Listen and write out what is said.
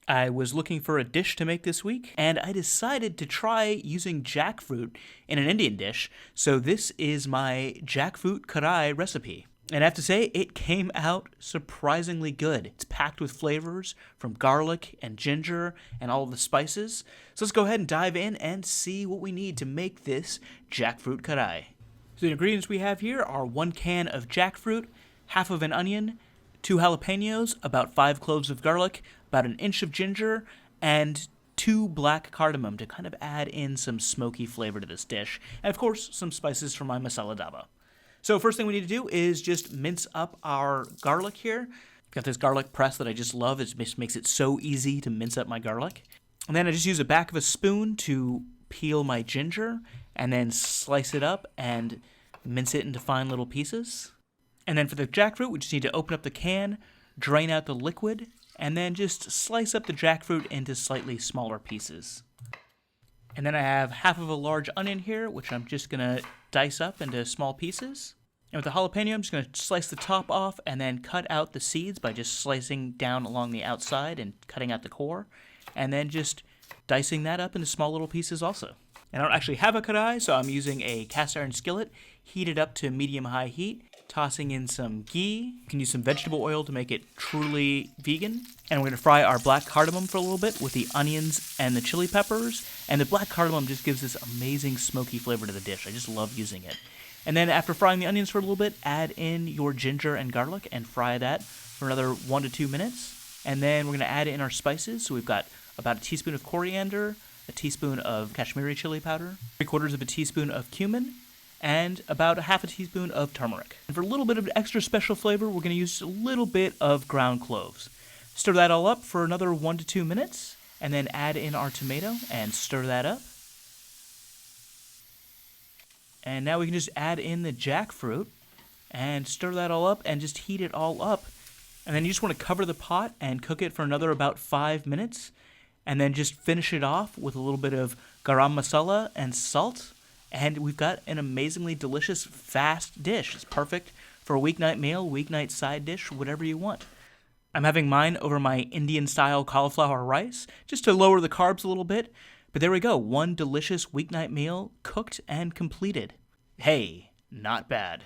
I was looking for a dish to make this week, and I decided to try using jackfruit in an Indian dish, so this is my jackfruit karahi recipe. And I have to say, it came out surprisingly good. It's packed with flavors from garlic and ginger and all of the spices. So let's go ahead and dive in and see what we need to make this jackfruit karahi. So the ingredients we have here are 1 can of jackfruit, half of an onion, 2 jalapenos, about 5 cloves of garlic, about an inch of ginger, and 2 black cardamom to kind of add in some smoky flavor to this dish. And of course, some spices from my masala daba. So first thing we need to do is just mince up our garlic here. Got this garlic press that I just love. It just makes it so easy to mince up my garlic. And then I just use the back of a spoon to peel my ginger and then slice it up and mince it into fine little pieces. And then for the jackfruit, we just need to open up the can, drain out the liquid, and then just slice up the jackfruit into slightly smaller pieces. And then I have half of a large onion here, which I'm just going to dice up into small pieces. And with the jalapeno, I'm just going to slice the top off and then cut out the seeds by just slicing down along the outside and cutting out the core. And then just dicing that up into small little pieces also. And I don't actually have a karahi, so I'm using a cast iron skillet, heated up to medium-high heat, tossing in some ghee. You can use some vegetable oil to make it truly vegan. And we're going to fry our black cardamom for a little bit with the onions and the chili peppers. And the black cardamom just gives this amazing smoky flavor to the dish. I just love using it. And then after frying the onions for a little bit, add in your ginger and garlic and fry that for another 1 to 2 minutes. And then we're going to add in our spices. So we've got about a teaspoon of coriander, a teaspoon of Kashmiri chili powder, 3/4 of a teaspoon of cumin, and about a half a teaspoon of turmeric. And for a little bit of extra special flavor, we're going to use a little bit of ground cloves. Stir that all up for another 1 to 2 minutes, and then add in our tomato and stir that up. And now we can just add in the jackfruit and stir that all up and just heat it all up. And then you just want to cover the pot and cook it for another about 5 minutes. And then just finish it off with a little bit of garam masala and salt. And we've got an amazingly delicious, fast dish. It's perfect for a weeknight meal, weeknight side dish, whatever you want. I'm having mine over my Indian-style cauliflower rice, just to lower the carbs a little bit. But there we go, one delicious weeknight meal cooked and completed. Hey, not bad.